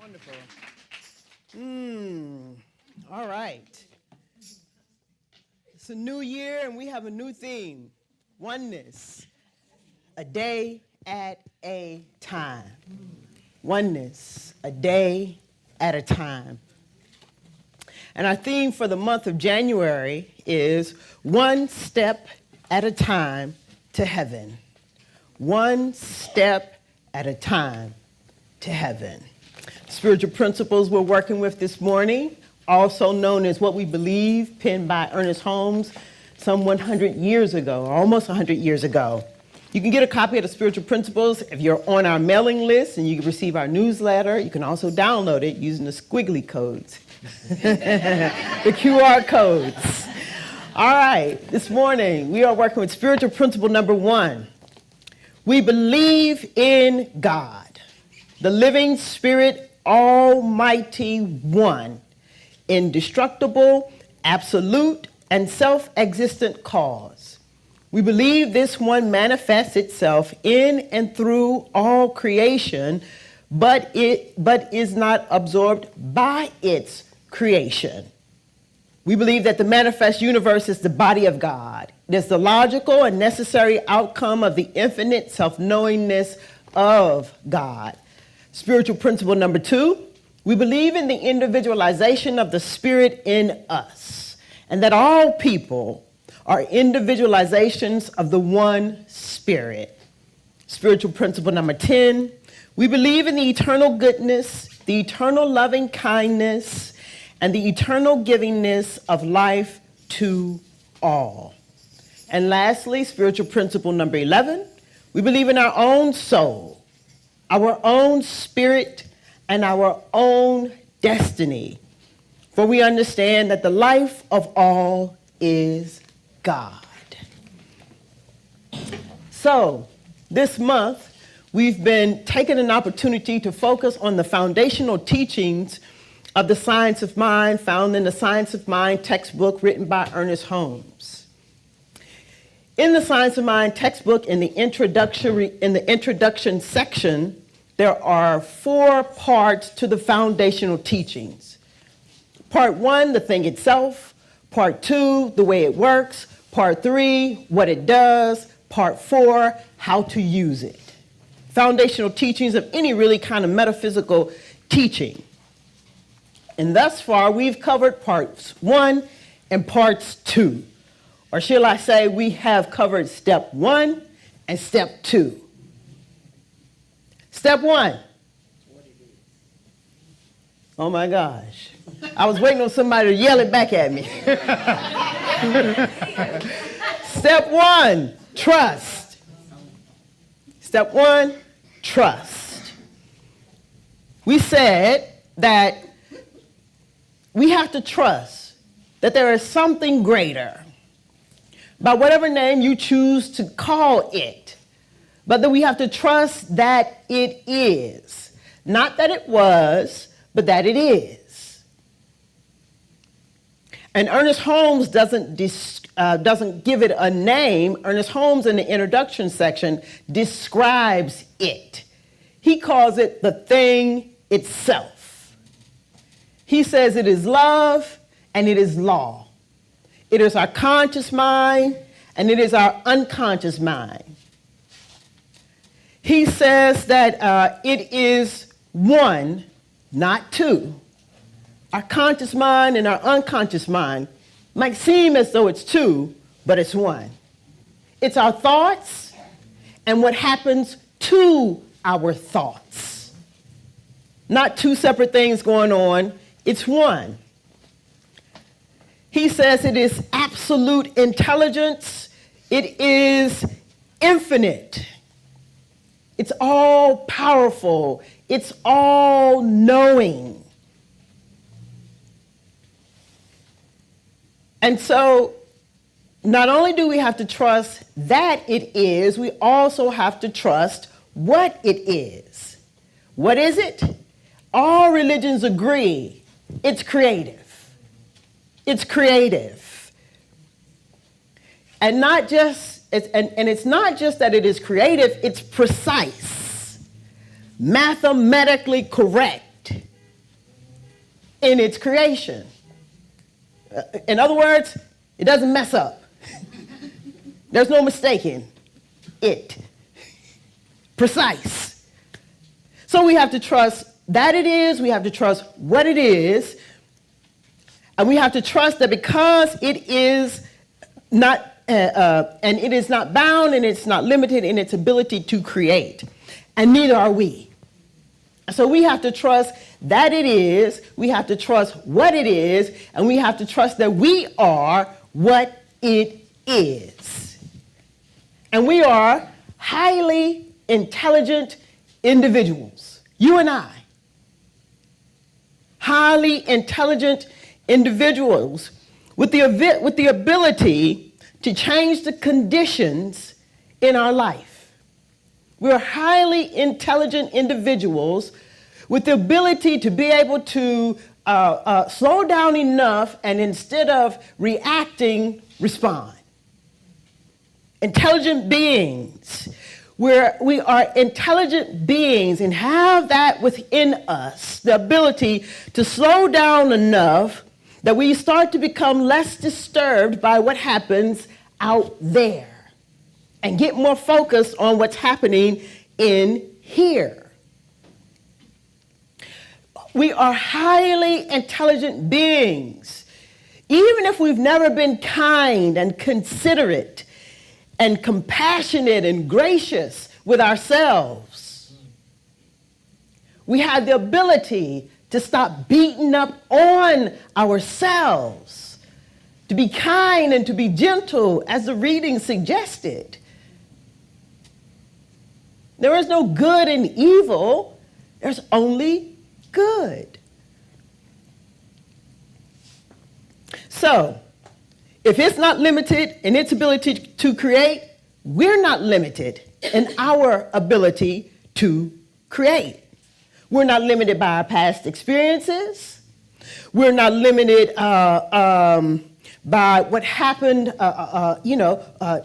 Wonderful. All right. It's a new year and we have a new theme. Oneness. A day at a time. Oneness. A day at a time. And our theme for the month of January is one step at a time to heaven. One step at a time to heaven. Spiritual principles we're working with this morning, also known as What We Believe, penned by Ernest Holmes some 100 years ago, almost 100 years ago. You can get a copy of the Spiritual Principles if you're on our mailing list, and you can receive our newsletter. You can also download it using the squiggly codes, the QR codes. All right, this morning we are working with Spiritual Principle number 1. We believe in God, the living Spirit, Almighty One, indestructible, absolute, and self-existent cause. We believe this one manifests itself in and through all creation, but is not absorbed by its creation. We believe that the manifest universe is the body of God. It is the logical and necessary outcome of the infinite self-knowingness of God. Spiritual principle number 2, we believe in the individualization of the Spirit in us, and that all people are individualizations of the one Spirit. Spiritual principle number 10, we believe in the eternal goodness, the eternal loving kindness, and the eternal givingness of life to all. And lastly, spiritual principle number 11, we believe in our own soul, our own spirit, and our own destiny. For we understand that the life of all is God. So, this month, we've been taking an opportunity to focus on the foundational teachings of the Science of Mind found in the Science of Mind textbook written by Ernest Holmes. In the Science of Mind textbook, in the introduction section, there are 4 parts to the foundational teachings. Part 1, the thing itself. Part 2, the way it works. Part 3, what it does. Part 4, how to use it. Foundational teachings of any really kind of metaphysical teaching. And thus far, we've covered parts 1 and parts 2. Or shall I say, we have covered step 1 and step 2. Step 1. Oh my gosh. I was waiting on somebody to yell it back at me. Step 1, trust. Step 1, trust. We said that we have to trust that there is something greater, by whatever name you choose to call it, but that we have to trust that it is. Not that it was, but that it is. And Ernest Holmes doesn't give it a name. Ernest Holmes, in the introduction section, describes it. He calls it the thing itself. He says it is love and it is law. It is our conscious mind and it is our unconscious mind. He says that it is one, not two. Our conscious mind and our unconscious mind might seem as though it's two, but it's one. It's our thoughts and what happens to our thoughts. Not two separate things going on, it's one. He says it is absolute intelligence. It is infinite. It's all powerful. It's all knowing. And so not only do we have to trust that it is, we also have to trust what it is. What is it? All religions agree it's creative. It's creative. And not just it's not just that it is creative, it's precise, mathematically correct, in its creation. In other words, it doesn't mess up. There's no mistaking it. Precise. So we have to trust that it is, we have to trust what it is, and we have to trust that because it is not, and it is not bound and it's not limited in its ability to create, and neither are we. So we have to trust that it is, we have to trust what it is, and we have to trust that we are what it is. And we are highly intelligent individuals, you and I. Highly intelligent individuals with the ability to change the conditions in our life. We're highly intelligent individuals with the ability to be able to slow down enough and instead of reacting, respond. Intelligent beings. We are intelligent beings and have that within us, the ability to slow down enough that we start to become less disturbed by what happens out there and get more focused on what's happening in here. We are highly intelligent beings. Even if we've never been kind and considerate and compassionate and gracious with ourselves, we have the ability to stop beating up on ourselves, to be kind and to be gentle, as the reading suggested. There is no good and evil, there's only good. So, if it's not limited in its ability to create, we're not limited in our ability to create. We're not limited by our past experiences. We're not limited by what happened,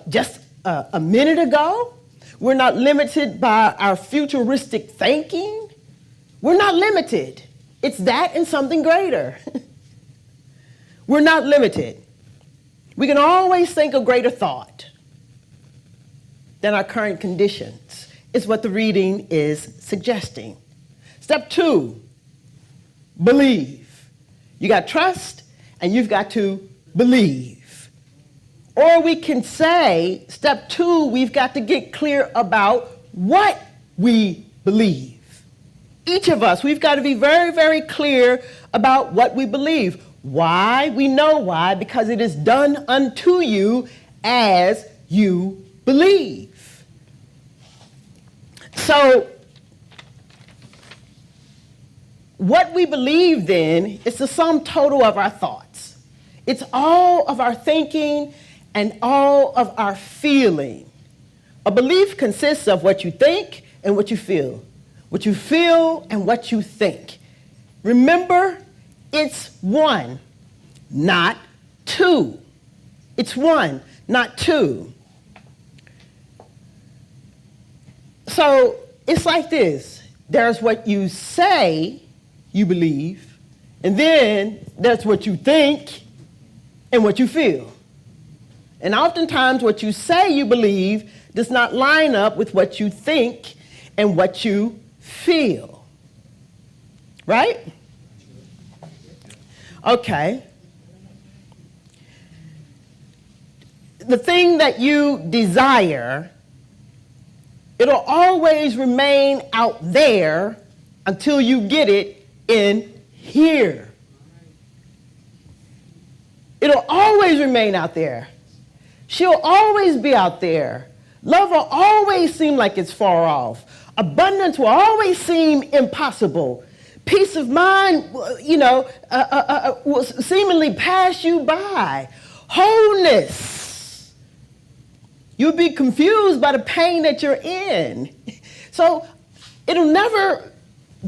just a minute ago. We're not limited by our futuristic thinking. We're not limited. It's that and something greater. We're not limited. We can always think a greater thought than our current conditions, is what the reading is suggesting. Step 2, believe. You got trust and you've got to believe. Or we can say, step 2, we've got to get clear about what we believe. Each of us, we've got to be very, very clear about what we believe. Why? We know why, because it is done unto you as you believe. So, what we believe then is the sum total of our thoughts. It's all of our thinking and all of our feeling. A belief consists of what you think and what you feel. What you feel and what you think. Remember, it's one, not two. It's one, not two. So it's like this. There's what you say you believe, and then there's what you think and what you feel. And oftentimes what you say you believe does not line up with what you think and what you feel. Right? Okay. The thing that you desire, it'll always remain out there until you get it in here. It'll always remain out there. She'll always be out there. Love will always seem like it's far off. Abundance will always seem impossible. Peace of mind, will seemingly pass you by. Wholeness. You'll be confused by the pain that you're in. So it'll never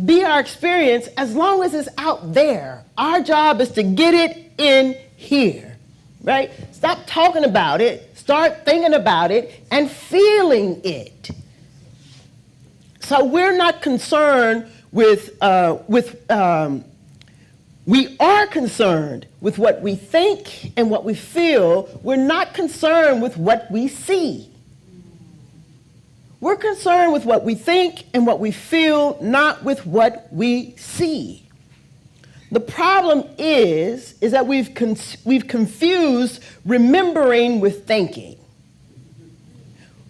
be our experience as long as it's out there. Our job is to get it in here, right? Stop talking about it, start thinking about it and feeling it. So we're not concerned with We are concerned with what we think and what we feel. We're not concerned with what we see. We're concerned with what we think and what we feel, not with what we see. The problem is that we've confused remembering with thinking.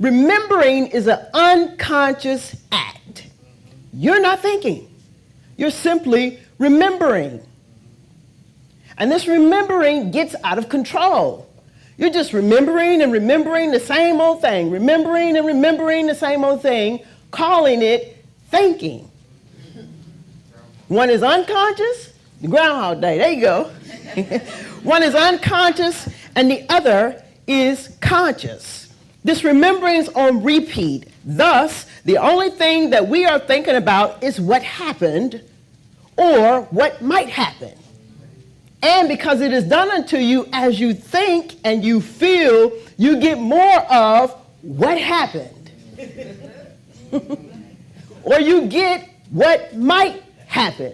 Remembering is an unconscious act. You're not thinking. You're simply remembering. And this remembering gets out of control. You're just remembering and remembering the same old thing, remembering and remembering the same old thing, calling it thinking. One is unconscious, the Groundhog Day, there you go. One is unconscious and the other is conscious. This remembering is on repeat. Thus, the only thing that we are thinking about is what happened or what might happen. And because it is done unto you as you think and you feel, you get more of what happened. Or you get what might happen,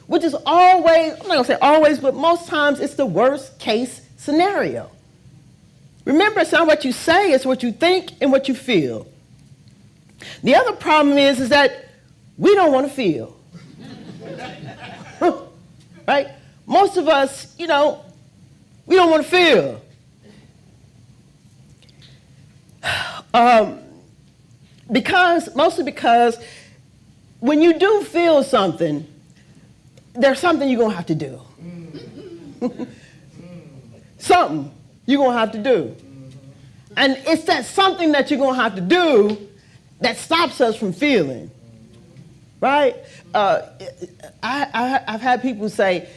which is always, I'm not going to say always, but most times it's the worst case scenario. Remember, it's not what you say, it's what you think and what you feel. The other problem is that we don't want to feel. Right? Most of us, we don't want to feel. Mostly because when you do feel something, there's something you're going to have to do. Something you're going to have to do. And it's that something that you're going to have to do that stops us from feeling. Right? I've had people say,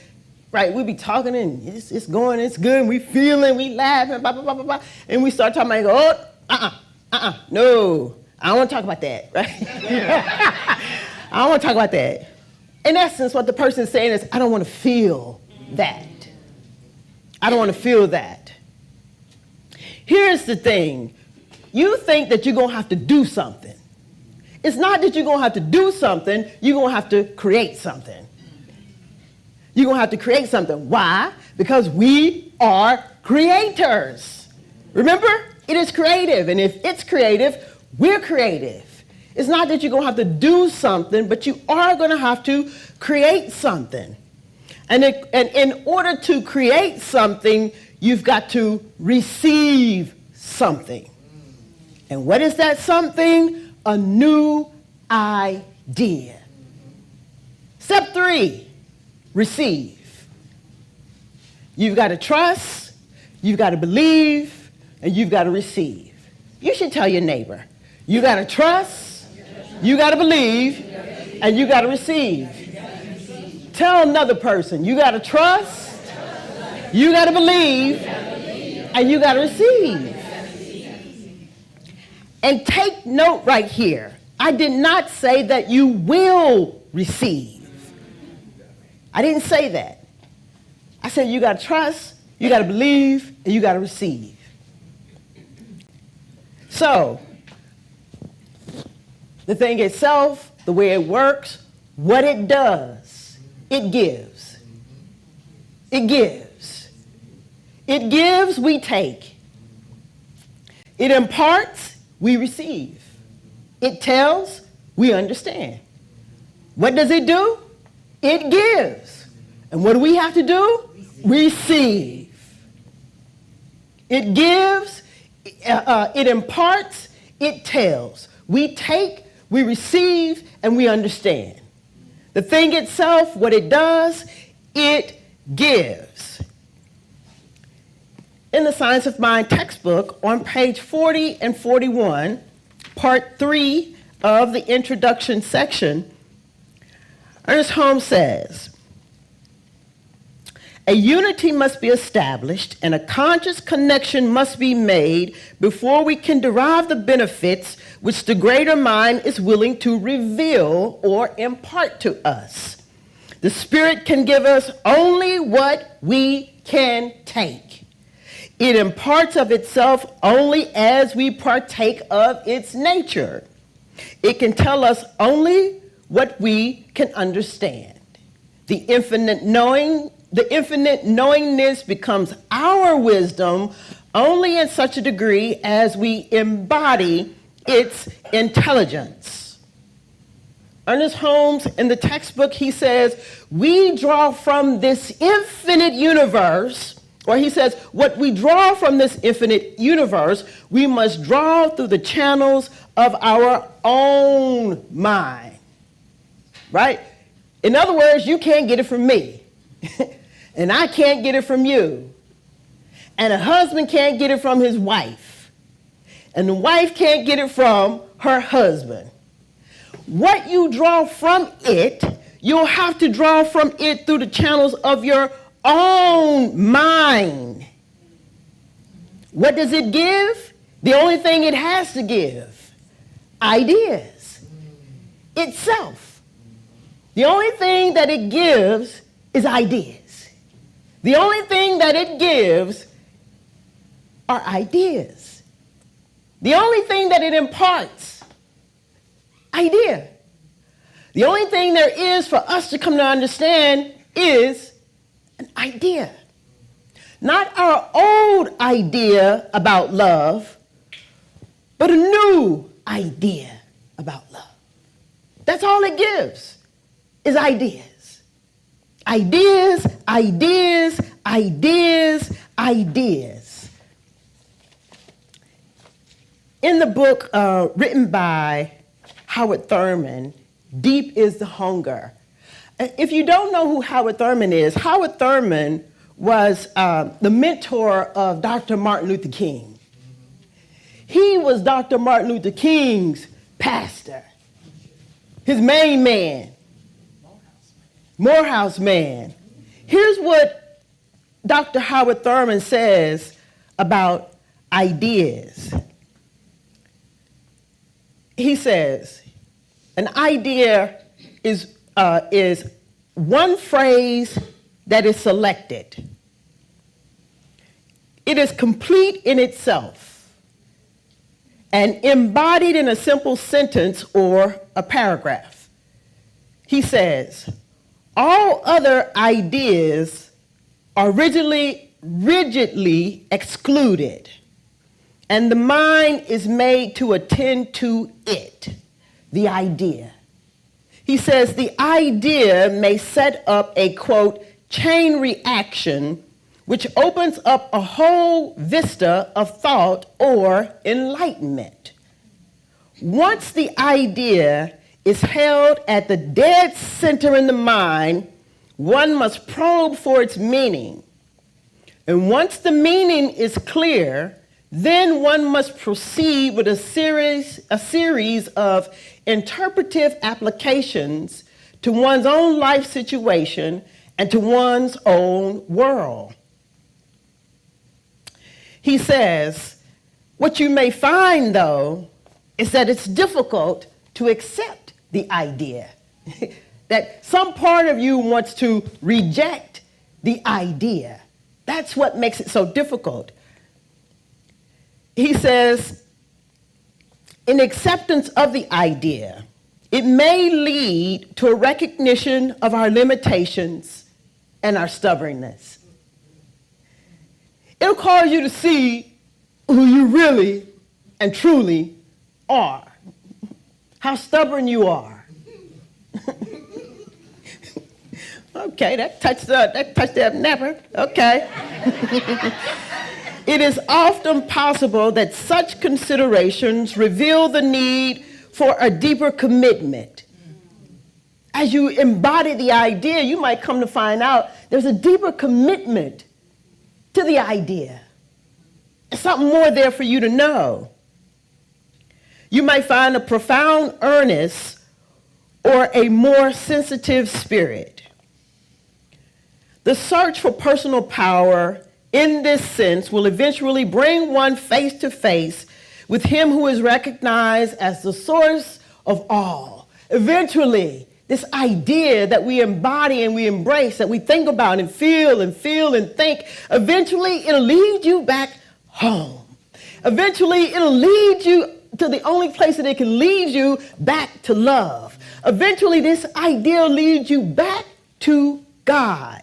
right, we be talking and it's going, it's good, and we feeling, we laughing, blah, blah, blah, blah, blah. And we start talking about, no, I don't want to talk about that, right? I don't want to talk about that. In essence, what the person is saying is, I don't want to feel that. I don't want to feel that. Here's the thing. You think that you're going to have to do something. It's not that you're going to have to do something, you're going to have to create something. You're going to have to create something. Why? Because we are creators. Remember? It is creative. And if it's creative, we're creative. It's not that you're going to have to do something, but you are going to have to create something. And in order to create something, you've got to receive something. And what is that something? A new idea. Step 3. Receive. You've got to trust, you've got to believe, and you've got to receive. You should tell your neighbor, you got to trust, you got to believe, and you got to receive. Tell another person, you got to trust, you got to believe, and you got to receive. And take note right here. I did not say that you will receive. I didn't say that. I said you got to trust, you got to believe, and you got to receive. So, the thing itself, the way it works, what it does, it gives. It gives. It gives, we take. It imparts, we receive. It tells, we understand. What does it do? It gives. And what do we have to do? Receive. It gives, it imparts, it tells. We take, we receive, and we understand. The thing itself, what it does, it gives. In the Science of Mind textbook, on page 40 and 41, part 3 of the introduction section, Ernest Holmes says, a unity must be established and a conscious connection must be made before we can derive the benefits which the greater mind is willing to reveal or impart to us. The Spirit can give us only what we can take. It imparts of itself only as we partake of its nature. It can tell us only what we can understand. The infinite knowingness becomes our wisdom only in such a degree as we embody its intelligence. Ernest Holmes, in the textbook, he says, we draw from this infinite universe, or he says, what we draw from this infinite universe, we must draw through the channels of our own mind, right? In other words, you can't get it from me, and I can't get it from you, and a husband can't get it from his wife, and the wife can't get it from her husband. What you draw from it, you'll have to draw from it through the channels of your own mind. What does it give? The only thing it has to give: ideas. Itself. The only thing that it gives is ideas. The only thing that it gives are ideas. The only thing that it imparts, idea. The only thing there is for us to come to understand is an idea. Not our old idea about love, but a new idea about love. That's all it gives, is ideas. Ideas, ideas, ideas, ideas. In the book written by Howard Thurman, Deep is the Hunger. If you don't know who Howard Thurman is, Howard Thurman was the mentor of Dr. Martin Luther King. He was Dr. Martin Luther King's pastor, his main man, Morehouse man. Here's what Dr. Howard Thurman says about ideas. He says, an idea is one phrase that is selected. It is complete in itself and embodied in a simple sentence or a paragraph. He says, all other ideas are rigidly excluded, and the mind is made to attend to it, the idea. He says the idea may set up a, quote, chain reaction, which opens up a whole vista of thought or enlightenment. Once the idea is held at the dead center in the mind, one must probe for its meaning. And once the meaning is clear, then one must proceed with a series of interpretive applications to one's own life situation and to one's own world. He says, what you may find, though, is that it's difficult to accept the idea. That some part of you wants to reject the idea. That's what makes it so difficult. He says, in acceptance of the idea, it may lead to a recognition of our limitations and our stubbornness. It'll cause you to see who you really and truly are, how stubborn you are. Okay, that touched that napper. Okay. It is often possible that such considerations reveal the need for a deeper commitment. As you embody the idea, you might come to find out there's a deeper commitment to the idea. There's something more there for you to know. You might find a profound earnest or a more sensitive spirit. The search for personal power in this sense will eventually bring one face to face with him who is recognized as the source of all. Eventually, this idea that we embody and we embrace, that we think about and feel and think, eventually it'll lead you back home. Eventually it'll lead you to the only place that it can lead you, back to love. Eventually this idea leads you back to God.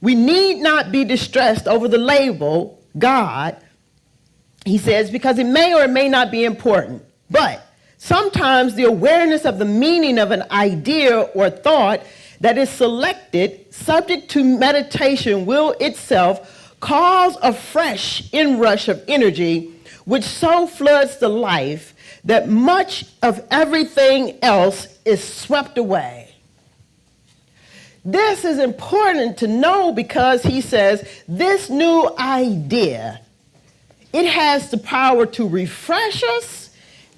We need not be distressed over the label God, he says, because it may or it may not be important. But sometimes the awareness of the meaning of an idea or thought that is selected, subject to meditation, will itself cause a fresh inrush of energy, which so floods the life that much of everything else is swept away. This is important to know because he says this new idea, it has the power to refresh us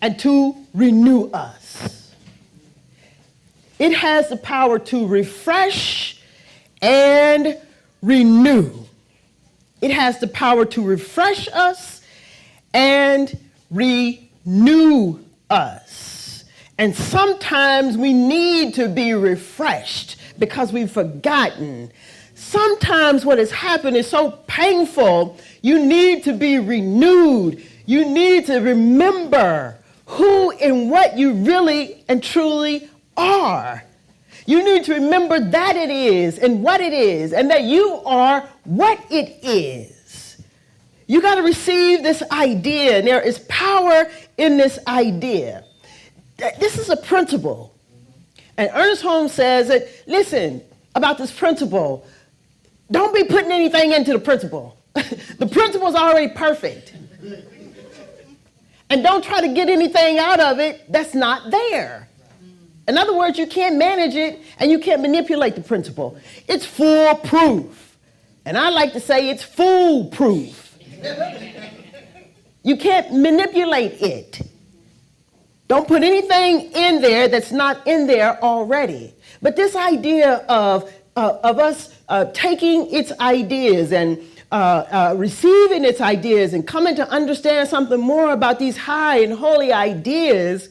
and to renew us. It has the power to refresh and renew. It has the power to refresh us and renew us. And sometimes we need to be refreshed because we've forgotten. Sometimes what has happened is so painful, you need to be renewed. You need to remember who and what you really and truly are. You need to remember that it is and what it is, and that you are what it is. You got to receive this idea, and there is power in this idea. This is a principle. And Ernest Holmes says that, listen, about this principle, don't be putting anything into the principle. The principle is already perfect. And don't try to get anything out of it that's not there. In other words, you can't manage it and you can't manipulate the principle. It's foolproof. And I like to say it's foolproof. You can't manipulate it. Don't put anything in there that's not in there already. But this idea of us taking its ideas and receiving its ideas and coming to understand something more about these high and holy ideas,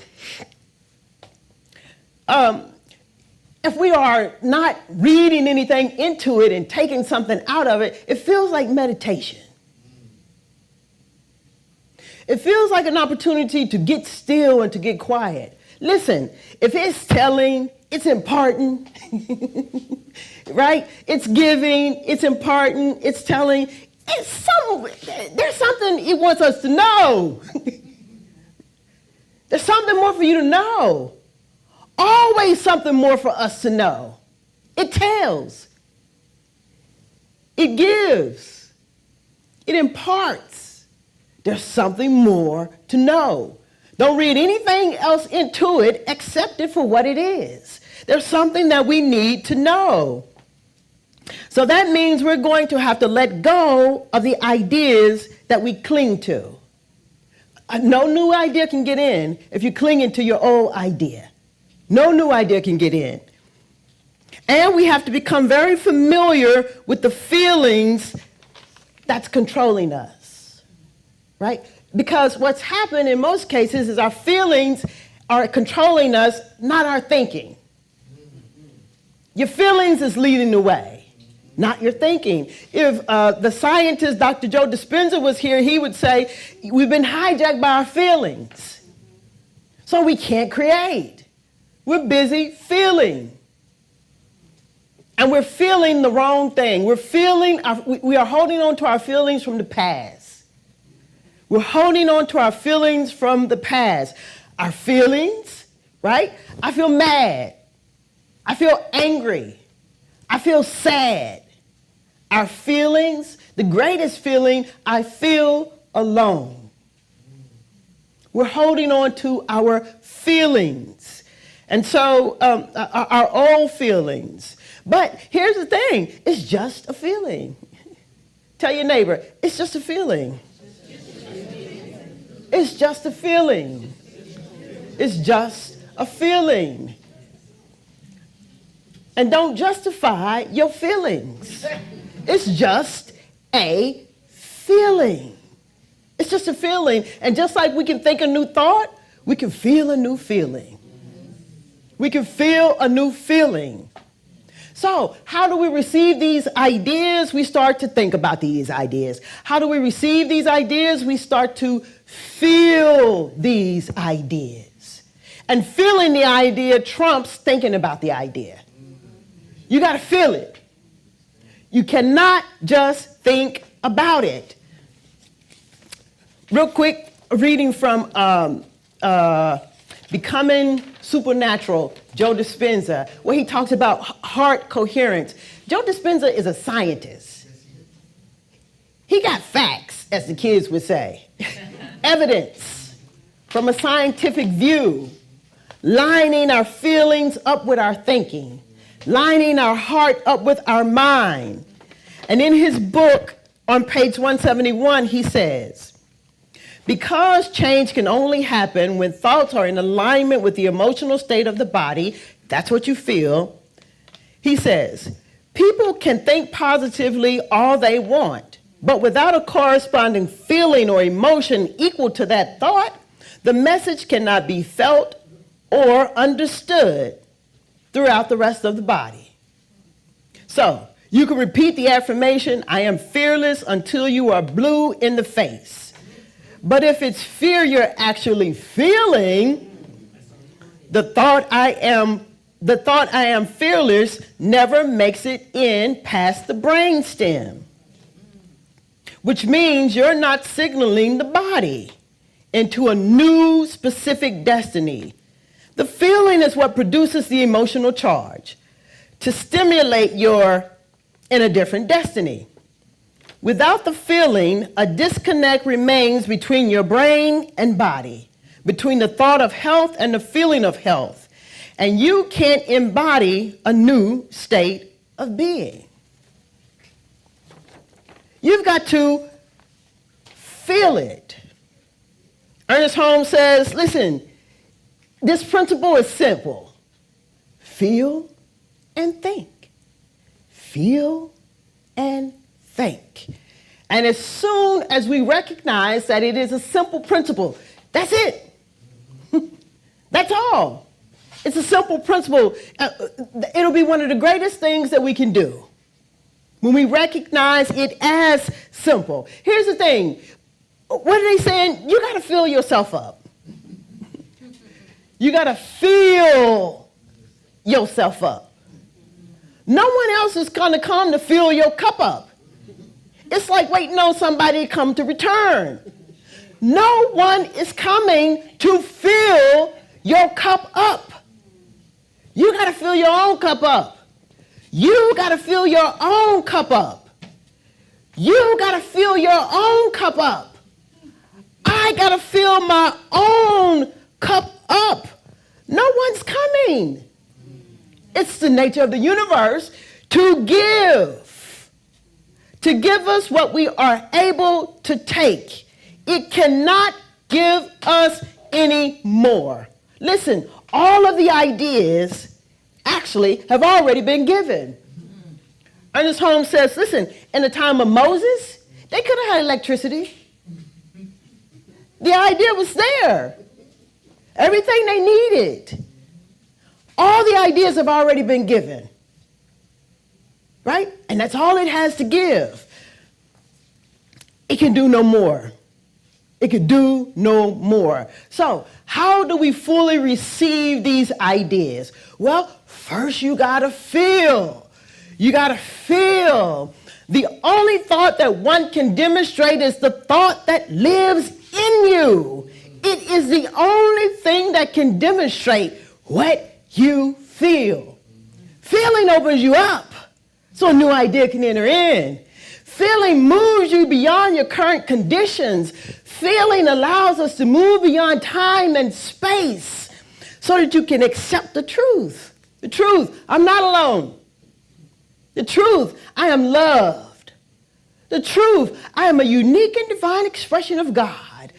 if we are not reading anything into it and taking something out of it, it feels like meditation. It feels like an opportunity to get still and to get quiet. Listen, if it's telling, it's imparting, right? It's giving, it's imparting, it's telling. There's something it wants us to know. There's something more for you to know. Always something more for us to know. It tells. It gives. It imparts. There's something more to know. Don't read anything else into it except it for what it is. There's something that we need to know. So that means we're going to have to let go of the ideas that we cling to. No new idea can get in if you're clinging to your old idea. No new idea can get in. And we have to become very familiar with the feelings that's controlling us, right? Because what's happened in most cases is our feelings are controlling us, not our thinking. Your feelings is leading the way, not your thinking. If the scientist, Dr. Joe Dispenza, was here, he would say, we've been hijacked by our feelings. So we can't create. We're busy feeling. And we're feeling the wrong thing. We are holding on to our feelings from the past. We're holding on to our feelings from the past. Our feelings, right? I feel mad. I feel angry. I feel sad. Our feelings, the greatest feeling, I feel alone. We're holding on to our feelings. And so our old feelings. But here's the thing, it's just a feeling. Tell your neighbor, it's just a feeling. It's just a feeling. It's just a feeling. And don't justify your feelings. It's just a feeling. It's just a feeling. And just like we can think a new thought, we can feel a new feeling. We can feel a new feeling. So how do we receive these ideas? We start to think about these ideas. How do we receive these ideas? We start to feel these ideas. And feeling the idea trumps thinking about the idea. You got to feel it. You cannot just think about it. Real quick, a reading from Becoming Supernatural, Joe Dispenza, where he talks about heart coherence. Joe Dispenza is a scientist. He got facts, as the kids would say. Evidence from a scientific view, lining our feelings up with our thinking, lining our heart up with our mind. And in his book, on page 171, he says, because change can only happen when thoughts are in alignment with the emotional state of the body, that's what you feel, he says, people can think positively all they want, but without a corresponding feeling or emotion equal to that thought, the message cannot be felt or understood throughout the rest of the body. So, you can repeat the affirmation, I am fearless, until you are blue in the face. But if it's fear you're actually feeling, the thought I am fearless never makes it in past the brainstem, which means you're not signaling the body into a new specific destiny. The feeling is what produces the emotional charge to stimulate your in a different destiny. Without the feeling, a disconnect remains between your brain and body, between the thought of health and the feeling of health, and you can't embody a new state of being. You've got to feel it. Ernest Holmes says, listen, this principle is simple. Feel and think. Feel and think. And as soon as we recognize that it is a simple principle, that's it. That's all. It's a simple principle. It'll be one of the greatest things that we can do when we recognize it as simple. Here's the thing. What are they saying? You got to fill yourself up. You got to feel yourself up. No one else is going to come to fill your cup up. It's like waiting on somebody to come to return. No one is coming to fill your cup up. You got to fill your own cup up. You got to fill your own cup up. You got to fill your own cup up. I got to fill my own cup up. No one's coming. It's the nature of the universe to give us what we are able to take. It cannot give us any more. Listen, all of the ideas actually have already been given. Ernest Holmes says, listen, in the time of Moses, they could have had electricity. The idea was there. Everything they needed. All the ideas have already been given. Right? And that's all it has to give. It can do no more. It can do no more. So, how do we fully receive these ideas? Well, first you gotta feel. You gotta feel. The only thought that one can demonstrate is the thought that lives in you. It is the only thing that can demonstrate what you feel. Feeling opens you up so a new idea can enter in. Feeling moves you beyond your current conditions. Feeling allows us to move beyond time and space so that you can accept the truth. The truth, I'm not alone. The truth, I am loved. The truth, I am a unique and divine expression of God.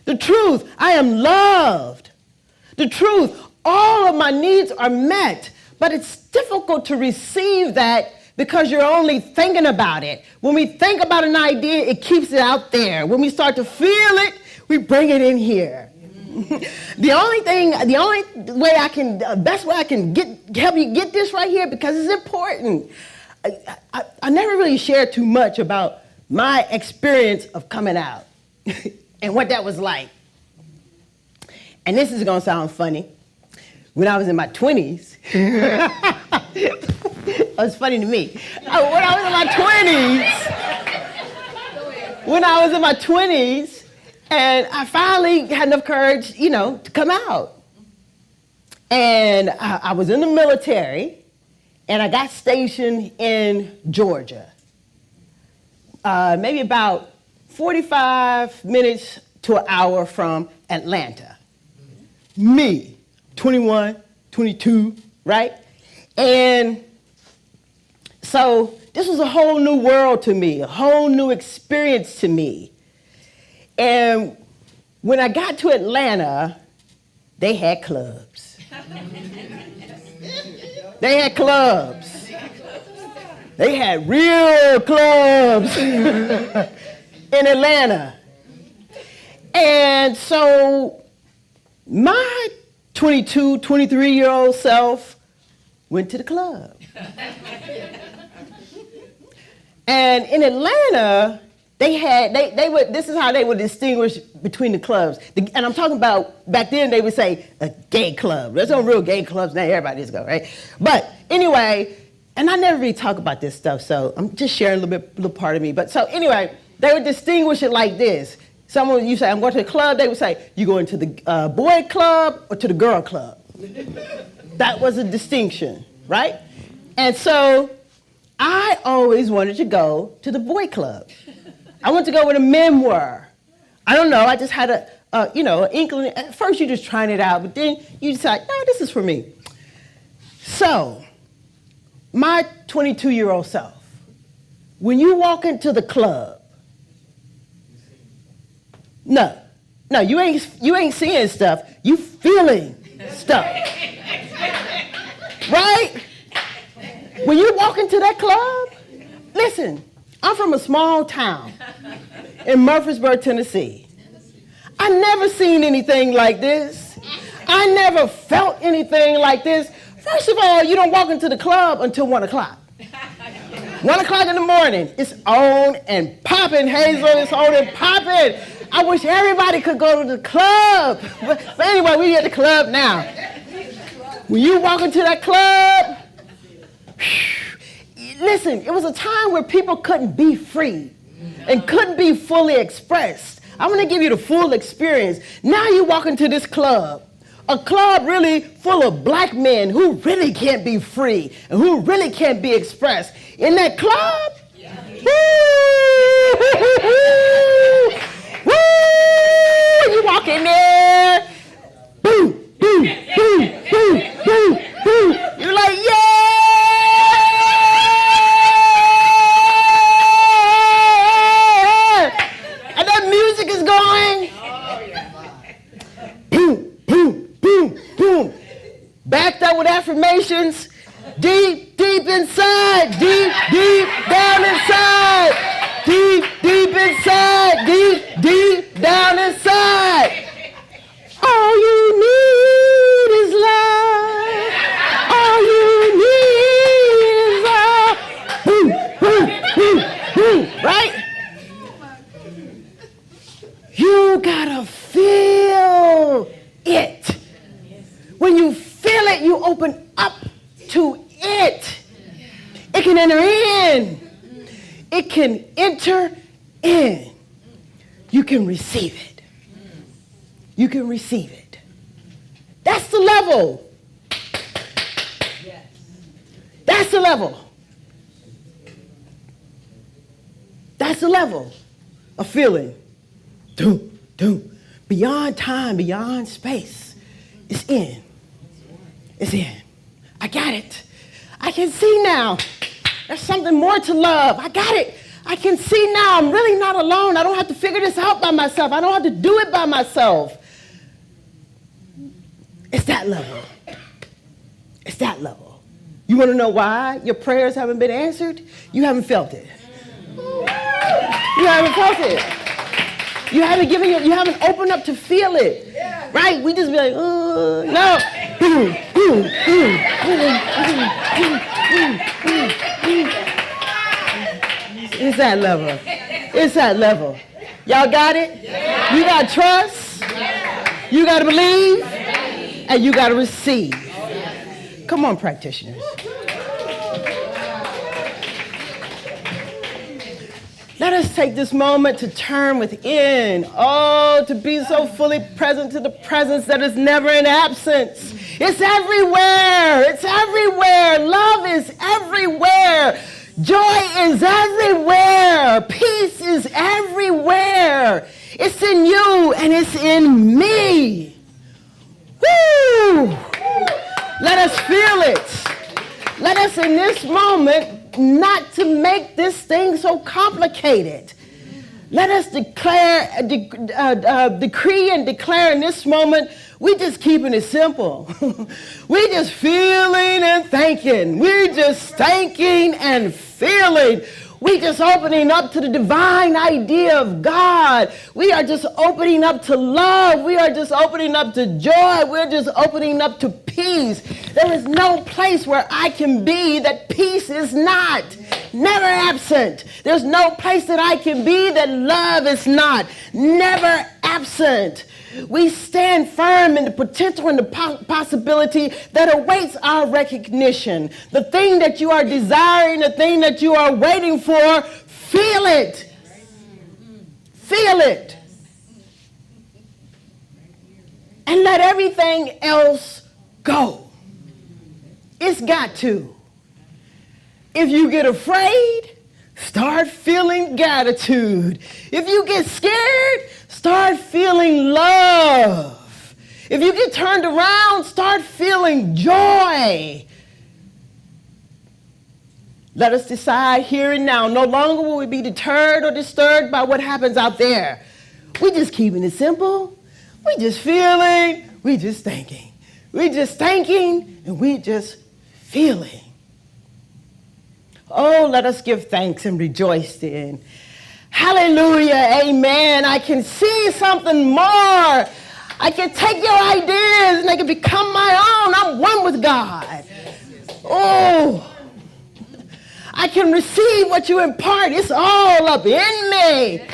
The truth, I am loved. The truth, all of my needs are met, but it's difficult to receive that because you're only thinking about it. When we think about an idea, it keeps it out there. When we start to feel it, we bring it in here. The best way I can help you get this right here, because it's important. I never really shared too much about my experience of coming out and what that was like. And this is going to sound funny, when I was in my 20s, it was funny to me. When I was in my 20s, and I finally had enough courage, to come out. And I was in the military, and I got stationed in Georgia. Maybe about 45 minutes to an hour from Atlanta. Me, 21, 22, right? And so this was a whole new world to me, a whole new experience to me. And when I got to Atlanta, they had clubs. They had clubs. They had real clubs in Atlanta. And so my 22, 23-year-old self went to the club. And in Atlanta, this is how they would distinguish between the clubs. And I'm talking about, back then they would say a gay club. There's no real gay clubs now, everybody just go, right? But anyway, and I never really talk about this stuff, so I'm just sharing a little part of me. But so anyway, they would distinguish it like this. Someone, you say, I'm going to the club, they would say, you going to the boy club or to the girl club? That was a distinction, right? And so I always wanted to go to the boy club. I wanted to go where the men were. I don't know, I just had an inkling. At first you're just trying it out, but then you decide, no, this is for me. So, my 22-year-old self, when you walk into the club, no, you ain't seeing stuff, you feeling stuff. Right? When you walk into that club, listen, I'm from a small town in Murfreesboro, Tennessee. I never seen anything like this. I never felt anything like this. First of all, you don't walk into the club until 1 o'clock. 1 o'clock in the morning, it's on and popping, Hazel, it's on and popping. I wish everybody could go to the club. But anyway, we at the club now. When you walk into that club, listen, it was a time where people couldn't be free and couldn't be fully expressed. I'm going to give you the full experience. Now you walk into this club, a club really full of black men who really can't be free and who really can't be expressed. In that club, woo, you walk in there, boom, boom, boom, boom, boom, boom. You're like, yeah! And that music is going. Boom, boom, boom, boom. Backed up with affirmations. Deep, deep inside. Deep, deep down inside. Deep, deep inside. Deep, deep down inside. All you need is love. All you need is love. Boom, boom, boom, boom. Right? You gotta feel it. When you feel it, you open up to it. It can enter in. It can enter in. You can receive it. You can receive it. That's the level. That's the level. That's the level of feeling. Doom, doom. Beyond time, beyond space. It's in. It's in. I got it. I can see now. There's something more to love. I got it. I can see now I'm really not alone. I don't have to figure this out by myself. I don't have to do it by myself. It's that level. It's that level. You want to know why your prayers haven't been answered? You haven't felt it. You haven't felt it. You haven't given you haven't opened up to feel it. Right? We just be like, no. It's that level. It's that level. Y'all got it? You got to trust. You got to believe. And you got to receive. Come on, practitioners. Let us take this moment to turn within. Oh, to be so fully present to the presence that is never in absence. It's everywhere. It's everywhere. Love is everywhere. Joy is everywhere. Peace is everywhere. It's in you and it's in me. Woo! Let us feel it. Let us in this moment not to make this thing so complicated. Let us decree and declare in this moment, we just keeping it simple. We just feeling and thanking. We're just thanking and feeling. We just opening up to the divine idea of God. We are just opening up to love. We are just opening up to joy. We're just opening up to peace. There is no place where I can be that peace is not. Never absent. There's no place that I can be that love is not. Never absent. We stand firm in the potential and the possibility that awaits our recognition. The thing that you are desiring, the thing that you are waiting for, feel it. Feel it. And let everything else go. It's got to. If you get afraid, start feeling gratitude. If you get scared, start feeling love. If you get turned around, start feeling joy. Let us decide here and now. No longer will we be deterred or disturbed by what happens out there. We just keeping it simple. We just feeling. We just thinking. We just thinking and we just feeling. Oh, let us give thanks and rejoice then. Hallelujah, amen. I can see something more. I can take your ideas and they can become my own. I'm one with God. Oh, I can receive what you impart. It's all up in me.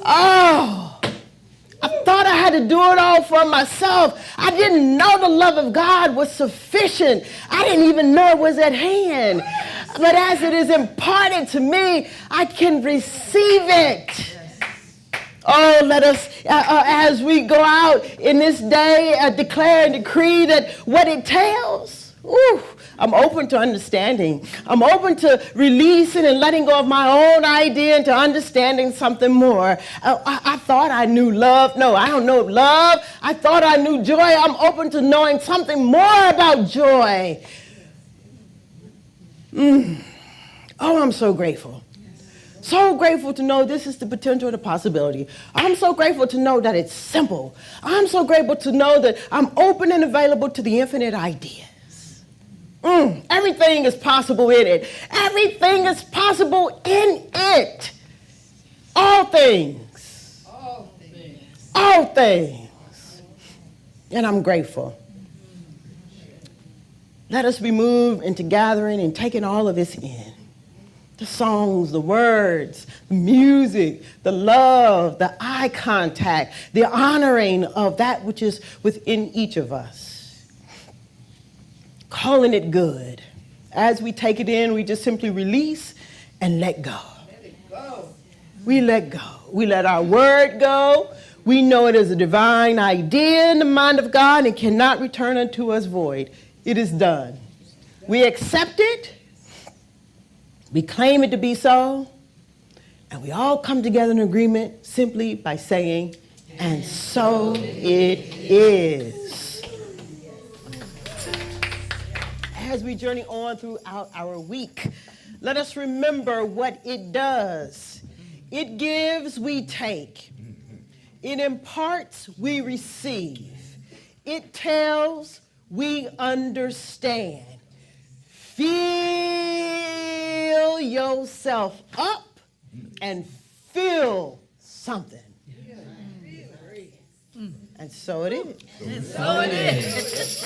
Oh, I thought I had to do it all for myself. I didn't know the love of God was sufficient. I didn't even know it was at hand. But as it is imparted to me, I can receive it. Oh, let us, as we go out in this day, declare and decree that what it tells, I'm open to understanding. I'm open to releasing and letting go of my own idea and to understanding something more. I thought I knew love. No, I don't know love. I thought I knew joy. I'm open to knowing something more about joy. Oh, I'm so grateful. So grateful to know this is the potential, the possibility. I'm so grateful to know that it's simple. I'm so grateful to know that I'm open and available to the infinite ideas. Everything is possible in it. Everything is possible in it. All things. All things. All things. And I'm grateful. Let us be moved into gathering and taking all of this in. The songs, the words, the music, the love, the eye contact, the honoring of that which is within each of us. Calling it good. As we take it in, we just simply release and let go. Let it go. We let go. We let our word go. We know it is a divine idea in the mind of God and cannot return unto us void. It is done. We accept it. We claim it to be so. And we all come together in agreement simply by saying, and so it is. As we journey on throughout our week, let us remember what it does. It gives, we take. It imparts, we receive. It tells, we understand. Fill yourself up and feel something. And so it is. And so it is.